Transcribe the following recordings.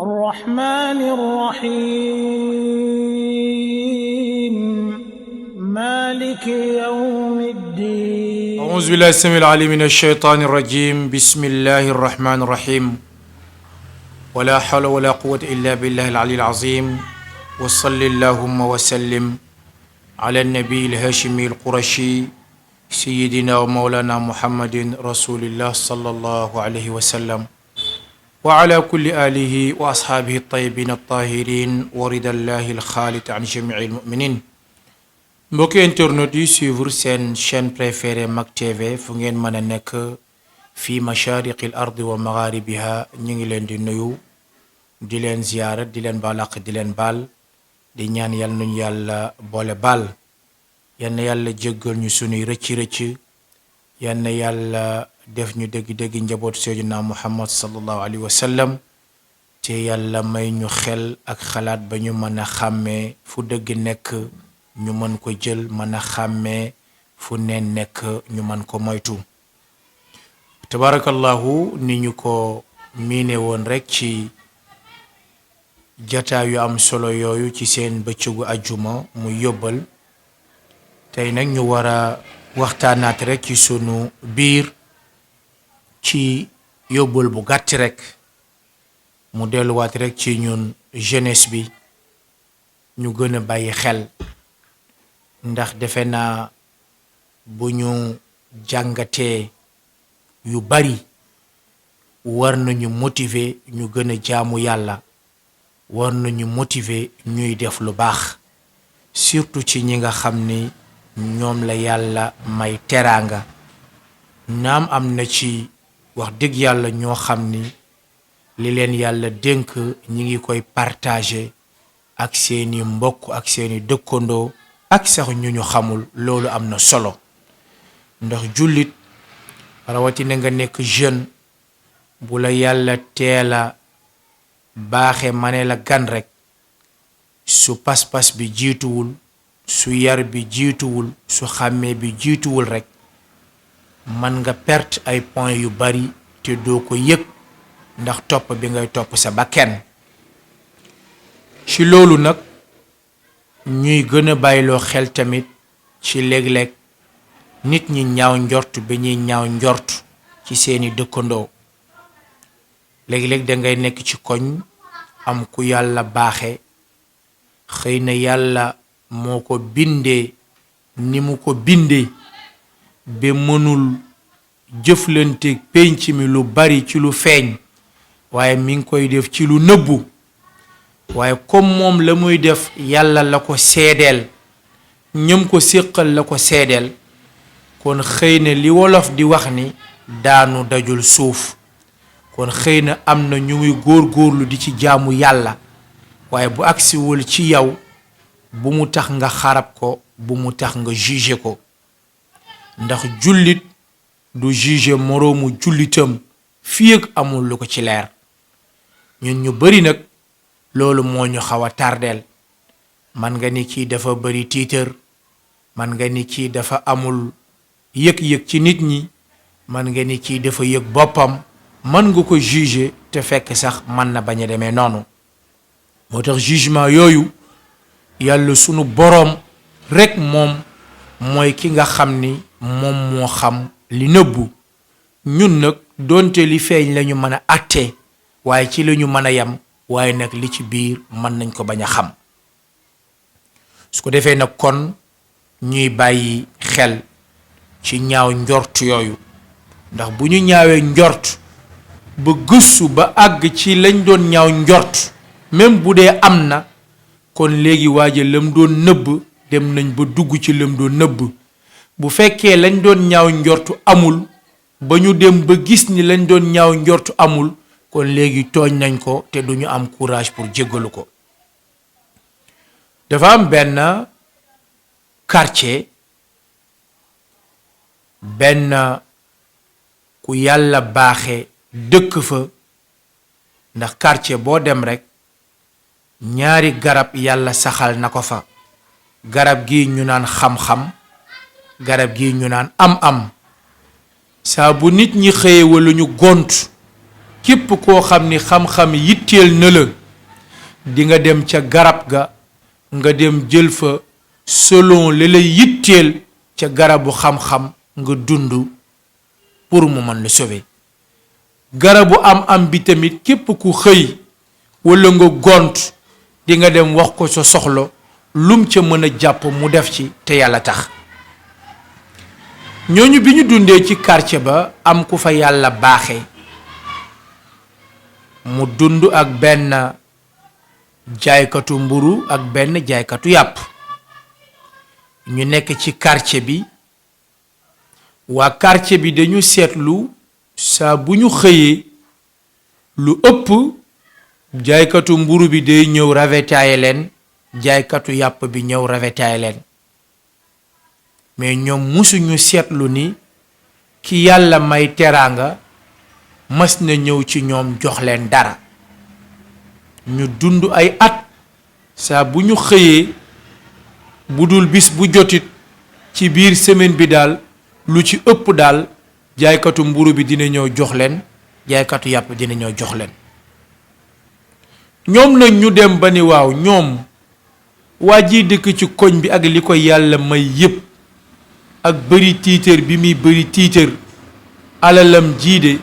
الرحمن الرحيم مالك يوم الدين أعوذ بالله السميع العليم من الشيطان الرجيم بسم الله الرحمن الرحيم ولا حول ولا قوة إلا بالله العلي العظيم وصل اللهم وسلم على النبي الهاشمي القرشي سيدنا ومولانا محمد رسول الله صلى الله عليه وسلم وعلى كل آله وأصحابه الطيبين الطاهرين ورد الله الخالد عن جميع المؤمنين. mbokki internet yi suivre seen chaîne préférée Mak TV fu ngeen mën a nekk fii mashariqil ardi wa magharibiha ñu ngi leen di nuyu di leen ziyaara di leen balaq di leen baal di ñaan yàlla nuñu yàlla boole baal yal na yàlla jéggal ñu sunuy rëcc-rëcc yal na yàlla def ñu dëgg-dëgg njaboot seydina Muhammad sallallahu alayhi wa sallam te yàlla may ñu xel ak xalaat ba ñu mën a xàmmee fu dëgg nekk ñu mën ko jël mën a xàmmee fu neen nekk ñu mën ko moytu tabarakallahu ni ñu ko miine woon rek ci jataa yu am solo yooyu ci seen bëccëgu ajjuma muy yóbbal tey nag ñu war a waxtaanaat rek ci sunu biir ci yóbbal bu gàtt rek mu delluwaat rek ci ñun jeunesse bi ñu gën a bàyyi xel ndax defe naa bu ñu jàngatee yu bari war nañu motiver ñu gën a jaamu yàlla war nañu motiver ñuy def lu baax surtout ci ñi nga xam ni ñoom la yàlla may teraanga naam am na ci wax dëgg yàlla ñoo xam ni li leen yàlla dénk ñi ngi koy partager ak seeni mbokk ak seeni dëkkandoo ak sax ñu ñu xamul loolu am na solo ndax jullit rawatina nga nekk jeune bu la yàlla teela baaxe mane la gan rek su pas-pas bi jiituwul su yar bi jiituwul su xàmmee bi jiituwul rek man nga perte ay points yu bari te doo ko yëg ndax topp bi ngay topp sa bakken ci loolu nag ñuy gën a bàyyiloo xel tamit ci léeg-léeg nit ñi ñaaw njort bi ñuy ñaaw njort ci seeni dëkkandoo léeg-léeg dangay nekk ci koñ am ku yàlla baaxe xëy na yàlla moo ko bindee ni mu ko bindee ba mënul jëflante penc mi lu bari ci lu feeñ waaye mi ngi koy def ci lu nëbbu waaye comme moom la muy def yàlla la ko seedeel ñëm ko séqal la ko seedeel kon xëy na li wolof di wax ni daanu dajul suuf kon xëy na am na ñu muy góor-góorlu di ci jaamu yàlla waaye bu agsiwul ci yow bu mu tax nga xarab ko bu mu tax nga juger ko ndax jullit du juger moroomu jullitam fii ak amul lu ko ci leer ñun ñu bari nag loolu moo ñu xaw a tardeel man nga ni kii dafa bari tiitër man nga ni kii dafa amul yëg-yëg ci nit ñi man nga ni kii dafa yëg boppam man nga ko juger te fekk sax man na bañ a demee noonu moo tax jugement yooyu yàlla sunu boroom rekk moom mooy ki nga xam ni moom moo xam li nëbbu ñun nag doonte li feeñ lañu mën a àtte waaye ci lañu mën a yem waaye nag li ci biir mën nañ ko bañ a xam su ko defee nag kon ñuy bàyyi xel ci ñaaw njort yooyu ndax bu ñu ñaawee njort ba gëstu ba àgg ci lañ doon ñaaw njort même bu dee am na kon léegi waaja lam doon nëbb dem nañ ba dugg ci lam doon nëbb bu fekkee lañ doon ñaaw njortu amul ba ñu dem ba gis ni lañ doon ñaaw njortu amul kon léegi tooñ nañ ko te duñu am courage pour jéggalu ko dafa am benn quartier benn ku yàlla baaxe dëkk fa ndax quartier boo dem rekk ñaari garab yàlla saxal na ko fa garab gi ñu naan xam-xam garab gi ñu naan am-am saa bu nit ñi xëye wala ñu gont képp koo xam ni xam-xam yitteel na la di nga dem ca garab ga nga dem jël fa selon li la yitteel ca garabu xam-xam nga dund pour mu mën la sauver. garabu am bi tamit képp ku xëy walla nga gont di nga dem wax ko sa soxla lum ca mën a jàpp mu def ci te yàlla tax. ñooñu bi ñu dundee ci quartier ba am ku fa yàlla baaxe mu dund ak benn jaaykatu mburu ak benn jaaykatu yàpp. ñu nekk ci quartier bi waa quartier bi dañu seetlu saa bu ñu xëyee lu ëpp jaaykatu mburu bi day ñëw ravitailler leen jaaykatu yàpp bi ñëw ravitailler leen mais ñoom musuñu seetlu ni ki yàlla may teraanga mas na ñëw ci ñoom jox leen dara. ñu dund ay at saa bu ñu xëyee bu dul bis bu jotit ci biir semaine bi daal lu ci ëpp daal jaaykatu mburu bi dina ñëw jox leen jaaykatu yàpp dina ñëw jox leen. ñoom nag ñu dem ba ni waaw ñoom waa ji dëkk ci koñ bi ak li ko yàlla may yépp ak bëri tiitër bi muy bëri tiitër alalam jiide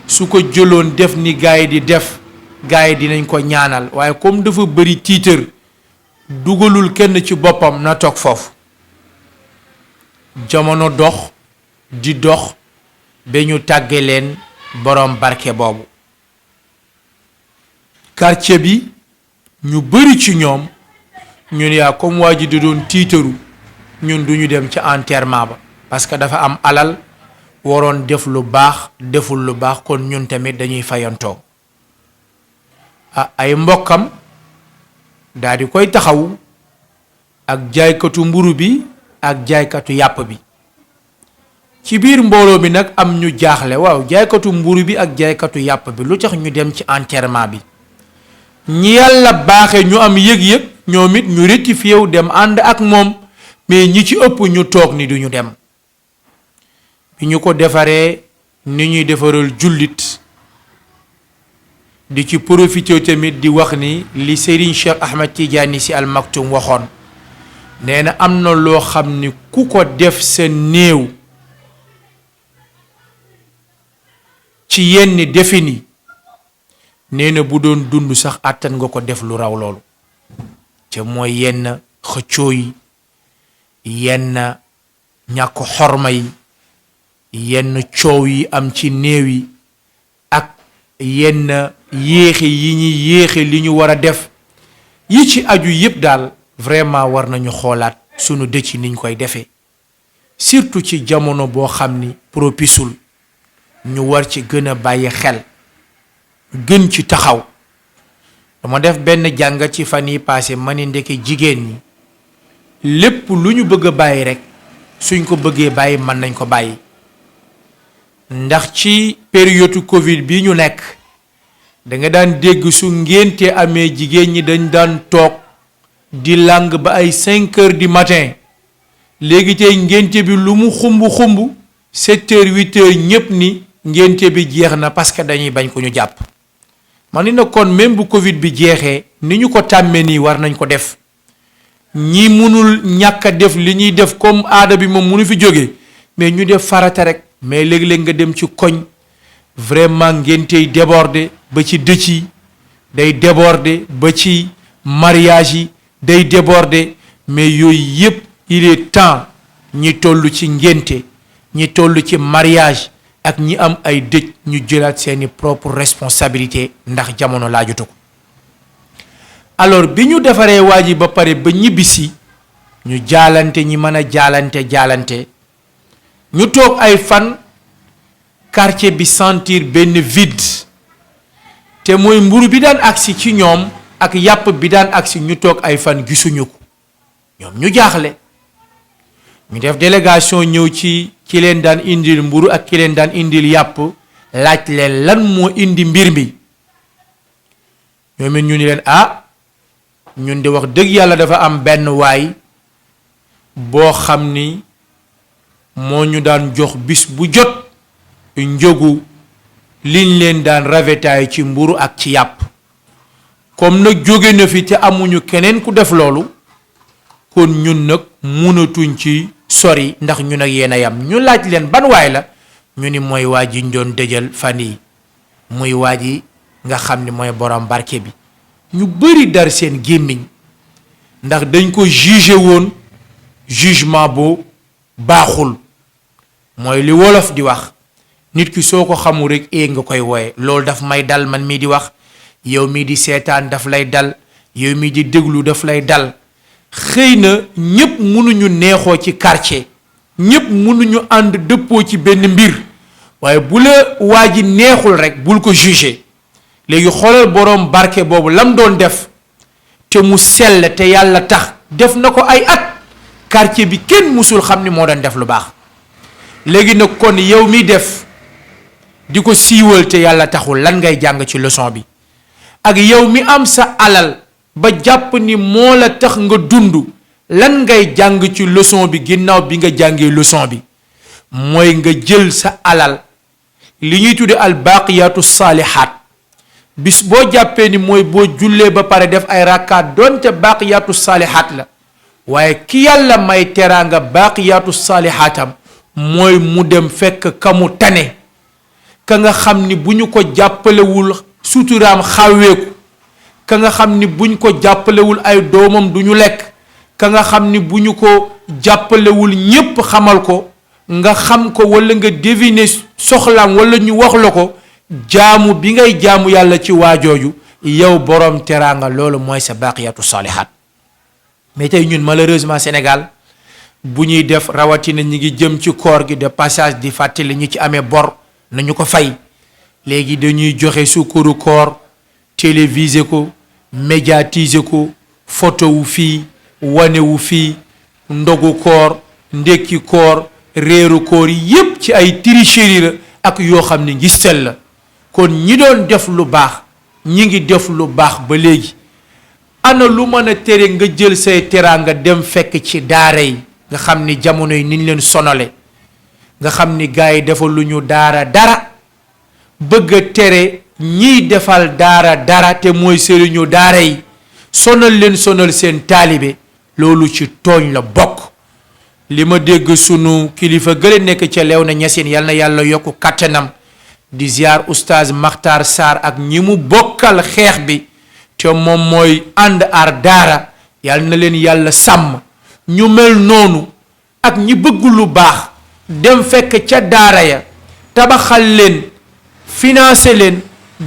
su ko jëloon def ni gaay di def gaay dinañ ko ñaanal waaye comme dafa bëri tiitër dugalul kenn ci boppam na toog foofu. jamono dox di dox ba ñu tàgge leen boroom barke boobu. quartier bi ñu bari ci ñoom ñu ne yaa comme waa ji da doon tiitaru ñun duñu dem ci enterrement ba parce que dafa am alal waroon def lu baax deful lu baax kon ñun tamit dañuy fayantoo. ay mbokkam daal di koy taxaw ak jaaykatu mburu bi ak jaaykatu yàpp bi. ci biir mbooloo bi nag am ñu jaaxle waaw jaaykatu mburu bi ak jaaykatu yàpp bi lu tax ñu dem ci enterrement bi. ñi yàlla baaxe ñu am yëg-yëg ñoom it ñu rectifié wu dem ànd ak moom mais ñi ci ëpp ñu toog ni duñu dem. bi ñu ko defaree ni ñuy defaral jullit di ci profité tamit di wax ni li Serigne Cheikh Ahmed Tidiane Sy Al Maktoum waxoon nee na am na loo xam ni ku ko def sa néew ci yenn defini nee na bu doon dund sax àttan nga ko def lu raw loolu te mooy yenn xëccoo yi yenn ñàkk xorma yi yenn coow yi am ci néew yi ak yenn yéexe yi ñuy yéexe li ñu war a def yi ci aju yépp daal vraiment war nañu xoolaat sunu dëcc niñ koy defee surtout ci jamono boo xam ni propisul ñu war ci gën a bàyyi xel gën ci taxaw. dama def benn jàngat ci fan yi passé ma ni ndeke jigéen ñi lépp lu ñu bëgg a bàyyi rek suñ ko bëggee bàyyi mën nañ ko bàyyi. ndax ci période Covid bi ñu nekk da nga daan dégg su ngénte amee jigéen ñi dañ daan toog di làng ba ay 5 heures du matin léegi tey ngénte bi lu mu xumb 7 heures 8 heures ñépp ni ngénte bi jeex na parce que dañuy bañ ko ñu jàpp. man ni na kon même bu Covid bi jeexee ni ñu ko tàmmee nii war nañ ko def ñi mënul ñàkk a def li ñuy def comme aada bi moom mënu fi jóge mais ñu def farata rek. mais léeg-léeg nga dem ci koñ vraiment ngéntey débordé ba ci dëcc yi day débordé ba ci mariage yi day débordé mais yooyu yépp il est temps ñi toll ci ngénte ñi toll ci mariage ak ñi am ay dëj ñu jëlaat seeni propre responsabilité ndax jamono laajutu ko. alors bi ñu defaree waa ji ba pare ba ñibbisi ñu jaalante ñi mën a jaalante ñu toog ay fan quartier bi sentir benn vide te mooy mburu bi daan agsi ci ñoom ak yàpp bi daan agsi ñu toog ay fan gisuñu ko ñoom ñu jaaxle ñu def délégation ñëw ci ki leen daan indil mburu ak ki leen daan indil yàpp laaj leen lan moo indi mbir mi ñoom it ñu ni leen ñun de wax dëgg yàlla dafa am benn waay boo xam ni moo ñu daan jox bis bu jot njëgu liñ leen daan ravitaay ci mburu ak ci yàpp. comme nag jóge na fi te amuñu keneen ku def loolu kon ñun nag munatuñ ci sori ndax ñun ak yéen a yam ñu laaj leen ban waay la ñu ni mooy waa ji ñu doon dëjal fan yi muy waa ji nga xam ni mooy borom barke bi. ñu bari dar seen gémmiñ ndax dañ ko jugé woon jugement bu baaxul mooy li wolof di wax nit ki soo ko xamul rek nga koy wooye loolu daf may dal man mii di wax yow mii di seetaan daf lay dal yow mii di déglu daf lay dal xëy na ñépp mënuñu neexoo ci quartier ñépp mënuñu ànd dëppoo ci benn mbir waaye bu la waa ji neexul rek bul ko jugé léegi xoolal boroom barke boobu lam doon def te mu sell te yàlla tax def na ko ay at quartier bi kenn musul xam ni moo doon def lu baax léegi nag kon yow mi def di ko siiwal te yàlla taxul lan ngay jàng ci leçon bi ak yow mi am sa alal ba jàpp ni moo la tax nga dund lan ngay jàng ci leçon bi ginnaaw bi nga jàngee leçon bi mooy nga jël sa alal li ñuy tudde al baqiyatu saalihaat bis boo jàppee ni mooy boo jullee ba pare def ay rakkaat doonte baqiyatu saalihaat la waaye ki yàlla may teraanga baqiyatu saalihaatam mooy mu dem fekk kamu tane ka nga xam ni bu ñu ko jàppalewul suturaam xawweeku ka nga xam ni buñ ko jàppalewul ay doomam du ñu lekk ka nga xam ni bu ñu ko jàppalewul ñépp xamal ko nga xam ko walla nga deviner soxlaam walla ñu wax la ko jaamu bi ngay jaamu yàlla ci waajooju yow boroom teraanga loolu mooy sa baqiyatu saalihaat mais tey ñun malheureusement Sénégal bu ñuy def rawatina ñi ngi jëm ci koor gi de passage di fàttali ñu ci amee bor nañu ko fay léegi dañuy joxe sukkaru koor téléviser ko médiatiser ko photo wu fii wane wu fii ndogu koor ndekki koor réeru koor yépp ci ay tricherie la ak yoo xam ne ngistal la kon ñi doon def lu baax ñi ngi def lu baax ba léegi ana lu mën a tere nga jël say teraanga dem fekk ci daara yi nga xam ni jamono yi niñ leen sonale nga xam ni gars yi defal lu ñu daara dara bëgg a tere ñiy defal daara dara te mooy sëriñu daara yi sonal leen sonal seen taalibe loolu ci tooñ la bokk li ma dégg sunu kilifa gële nekk ca leew na ñaseen yal na yàlla yokku kattanam di ziar oustaz Makhtar Sarr ak ñi mu bokkal xeex bi te moom mooy ànd aar daara yal na leen yàlla sàmm ñu mel noonu ak ñi bëgg lu baax dem fekk ca daara ya tabaxal leen financer leen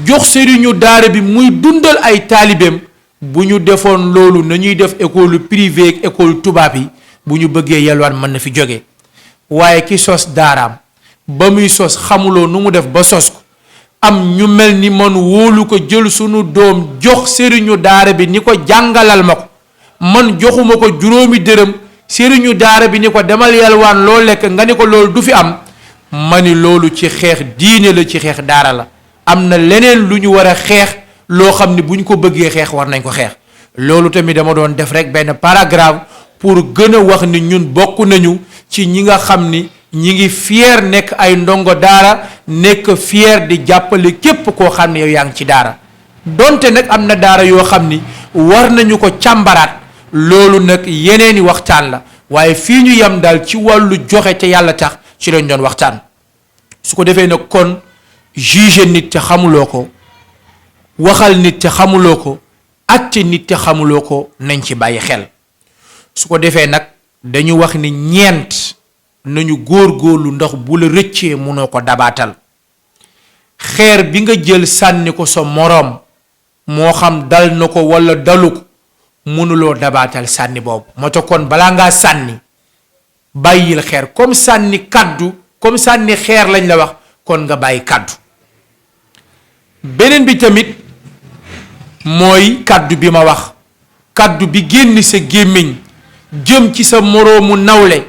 jox sëriñu daara bi muy dundal ay taalibeem bu ñu defoon loolu nañuy def école privée ak école tubaab yi bu ñu bëggee yelwaan mën na fi jóge waaye ki sos daaraam ba muy sos xamuloo nu mu def ba sos ko am ñu mel ni man wóolu ko jël sunu doom jox sëriñu daara bi ni ko jàngalal ma ko man joxuma ko juróomi dërëm sëriñu daara bi ni ko demal yelwaan loo lekk nga ni ko loolu du fi am ma ni loolu ci xeex diine la ci xeex daara la am na leneen lu ñu war a xeex loo xam ni bu ñu ko bëggee xeex war nañ ko xeex loolu tamit dama doon def rek benn paragraphe pour gën a wax ni ñun bokk nañu ci ñi nga xam ni ñi ngi fier nekk ay ndongo daara nekk fier di jàppale képp koo xam ne yow yaa ngi ci daara donte nag am na daara yoo xam ni war nañu ko càmbaraat loolu nag yeneeni waxtaan la waaye fii ñu yem daal ci wàllu joxe te yàlla tax ci lañ doon waxtaan su ko defee nag kon juger nit te xamuloo ko waxal nit te xamuloo ko atte nit te xamuloo ko nañ ci bàyyi xel su ko defee nag dañu wax ni ñeent nañu góor-góorlu ndax bu la rëccee munoo ko dabaatal xeer bi nga jël sànni ko sa moroom moo xam dal na ko walla dalu ko mënuloo dabaatal sànni boobu moo tax kon balaa ngaa sànni bàyyil xeer comme sànni kaddu comme sànni xeer lañ la wax kon nga bàyyi kaddu beneen bi tamit mooy kaddu bi ma wax kaddu bi génn sa gémmiñ jëm ci sa moroomu nawle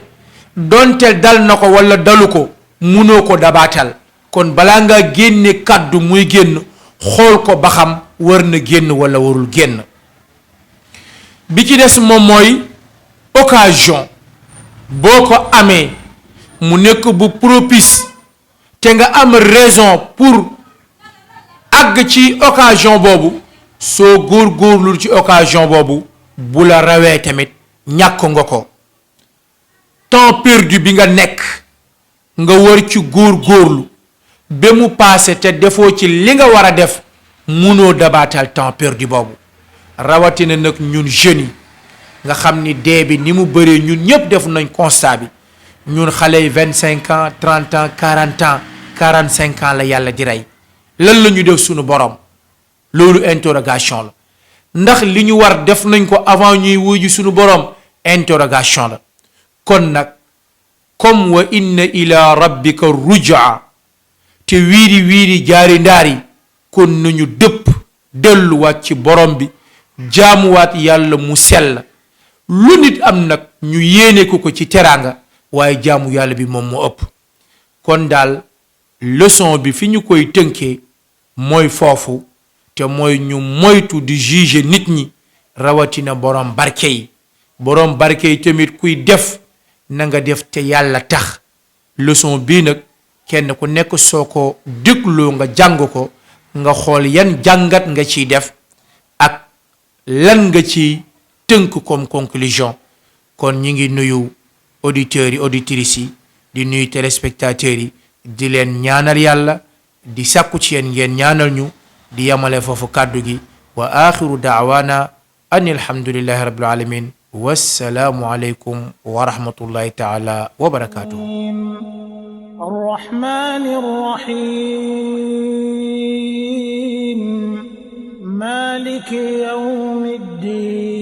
donte dal na ko walla dalu ko munoo ko dabaatal kon balaa ngaa génne kaddu muy génn xool ko ba xam war na génn walla warul génn bi ci des moom mooy occasion boo ko amee mu nekk bu propice te nga am raison pour àgg ci occasion boobu soo góorgóorlu ci occasion boobu bu la rawee tamit ñàkk nga ko temps perdu bi nga nekk nga war ci góorgóorlu ba mu paase te defoo ci li nga war a def munoo dabaatal temps perdu boobu rawatina nag ñun jeunes yi nga xam ni dee bi ni mu bëree ñun ñëpp def nañ constat bi ñun xale yi 25 ans 30 ans 40 ans 45 ans la yàlla di rey lan la ñu def suñu borom loolu interrogation la ndax li ñu war def nañ ko avant ñuy wuyu suñu borom interrogation la kon nag comme wa inna ila rabbika rujaa te wiiri wiiri jaari ndaari kon nañu dëpp delluwaat ci borom bi jaamuwaat yàlla mu sell lu nit am nag ñu yéene ko ci teraanga waaye jaamu yàlla bi moom moo ëpp kon daal leçon bi fi ñu koy tënkee mooy foofu te mooy ñu moytu di juger nit ñi rawatina borom barke yi tamit kuy def na nga def te yàlla tax leçon bii nag kenn ku nekk soo ko dégloo nga jàng ko nga xool yan jàngat nga ciy def ak lan nga ci tënk comme conclusion kon ñi ngi nuyu auditeurs yi auditrices yi di nuyu téléspectateurs yi di leen ñaanal yàlla di sàkku ci yéen ngeen ñaanal ñu di yamale foofu kàddu gi wa axiru daawaana an alhamdulillahi rabbil alamin wassalaamu aleykum wa rahmatullahi taala wa barakatuh الرحمن الرحيم مالك يوم الدين